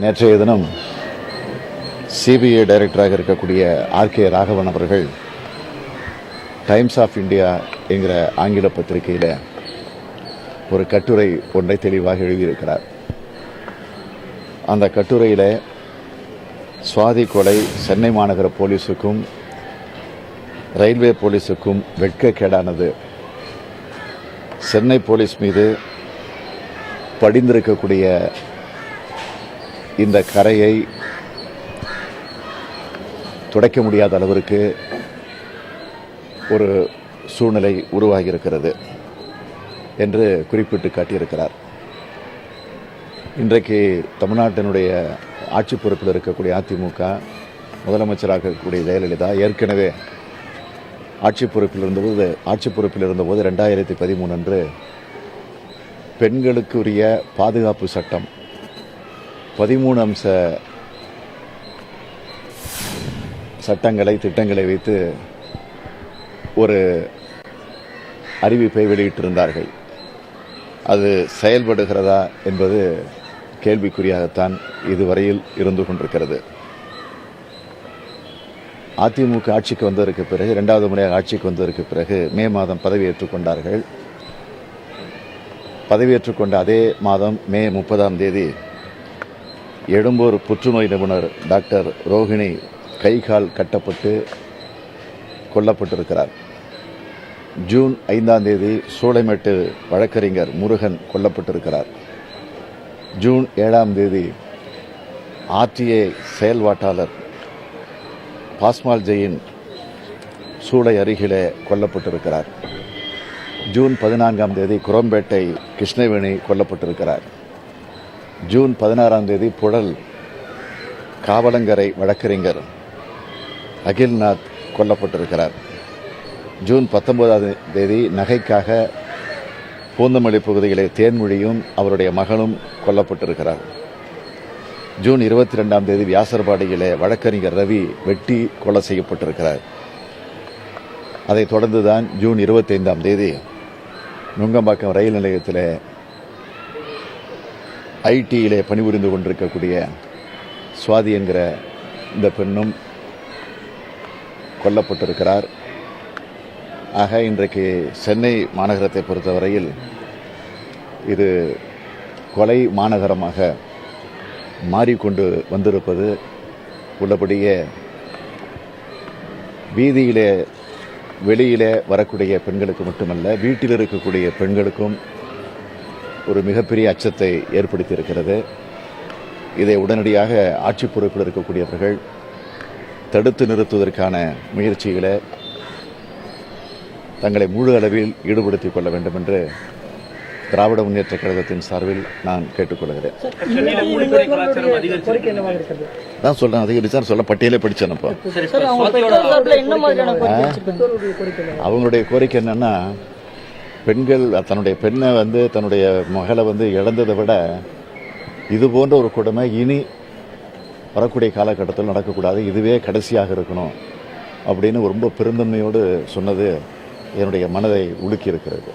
நேற்றைய தினம் சிபிஐ டைரக்டராக இருக்கக்கூடிய ஆர்.கே. ராகவன் அவர்கள் டைம்ஸ் ஆஃப் இந்தியா என்கிற ஆங்கில பத்திரிகையில் ஒரு கட்டுரை ஒன்றை தெளிவாக எழுதியிருக்கிறார். அந்த கட்டுரையில் சுவாதி கொலை சென்னை மாநகர போலீஸுக்கும் ரயில்வே போலீஸுக்கும் வெட்கக்கேடானது. சென்னை போலீஸ் மீது படிந்திருக்கக்கூடிய இந்த கரையை துடைக்க முடியாத அளவிற்கு ஒரு சூழ்நிலை உருவாகியிருக்கிறது என்று குறிப்பிட்டு காட்டியிருக்கிறார். இன்றைக்கு தமிழ்நாட்டினுடைய ஆட்சி பொறுப்பில் இருக்கக்கூடிய அதிமுக, முதலமைச்சராக இருக்கக்கூடிய ஜெயலலிதா ஏற்கனவே ஆட்சி பொறுப்பில் இருந்தபோது 2013 அன்று பெண்களுக்குரிய பாதுகாப்பு சட்டம் 13 அம்ச சட்டங்களை திட்டங்களை வைத்து ஒரு அறிவிப்பை வெளியிட்டிருந்தார்கள். அது செயல்படுகிறதா என்பது கேள்விக்குறியாகத்தான் இதுவரையில் இருந்து கொண்டிருக்கிறது. அதிமுக ஆட்சிக்கு வந்ததற்கு பிறகு, 2வது முறையாக ஆட்சிக்கு வந்ததற்கு பிறகு மே மாதம் பதவியேற்றுக் கொண்டார்கள். பதவியேற்றுக் கொண்ட அதே மாதம் மே 30ஆம் தேதி எழும்பூர் புற்றுநோய் நிபுணர் டாக்டர் ரோஹிணி கை கால் கட்டப்பட்டு கொல்லப்பட்டிருக்கிறார். ஜூன் 5ஆம் தேதி சூளைமேட்டு வழக்கறிஞர் முருகன் கொல்லப்பட்டிருக்கிறார். ஜூன் 7ஆம் தேதி ஆர்டிஏ செயல்பாட்டாளர் பாஸ்மால் ஜெயின் சூளை அருகிலே கொல்லப்பட்டிருக்கிறார். ஜூன் 14ஆம் தேதி குரம்பேட்டை கிருஷ்ணவேணி கொல்லப்பட்டிருக்கிறார். ஜூன் 16ஆம் தேதி புழல் காவலங்கரை வழக்கறிஞர் அகில்நாத் கொல்லப்பட்டிருக்கிறார். ஜூன் 19ஆம் தேதி நகைக்காக பூந்தமல்லி பகுதியிலே தேன்மொழியும் அவருடைய மகனும் கொல்லப்பட்டிருக்கிறார். ஜூன் 22ஆம் தேதி வியாசர்பாடியிலே வழக்கறிஞர் ரவி வெட்டி கொலை செய்யப்பட்டிருக்கிறார். அதைத் தொடர்ந்துதான் ஜூன் 25ஆம் தேதி நுங்கம்பாக்கம் ரயில் நிலையத்தில் ஐடியிலே பணிபுரிந்து கொண்டிருக்கக்கூடிய சுவாதி என்கிற இந்த பெண்ணும் கொல்லப்பட்டிருக்கிறார். ஆக இன்றைக்கு சென்னை மாநகரத்தை பொறுத்தவரையில் இது கொலை மாநகரமாக மாறிக்கொண்டு வந்திருப்பது உள்ளபடியே வீதியிலே வெளியிலே வரக்கூடிய பெண்களுக்கு மட்டுமல்ல, வீட்டில் இருக்கக்கூடிய பெண்களுக்கும் ஒரு மிகப்பெரிய அச்சத்தை ஏற்படுத்தியிருக்கிறது. இதை உடனடியாக ஆட்சி பொறுப்பில் இருக்கக்கூடியவர்கள் தடுத்து நிறுத்துவதற்கான முயற்சிகளை தங்களை முழு அளவில் ஈடுபடுத்திக் கொள்ள வேண்டும் என்று திராவிட முன்னேற்ற கழகத்தின் சார்பில் நான் கேட்டுக்கொள்கிறேன். தான் சொல்றேன், அதிகரிச்சார் சொல்ல பட்டியலே படிச்சேன்ப்பா. அவங்களுடைய கோரிக்கை என்னன்னா, பெண்கள் தன்னுடைய பெண்ணை தன்னுடைய மகளை இழந்ததை விட இது போன்ற ஒரு கொடுமை இனி வரக்கூடிய காலகட்டத்தில் நடக்கக்கூடாது, இதுவே கடைசியாக இருக்கணும் அப்படின்னு ரொம்ப பெருந்தன்மையோடு சொன்னது என்னுடைய மனதை உலுக்கி இருக்கிறது.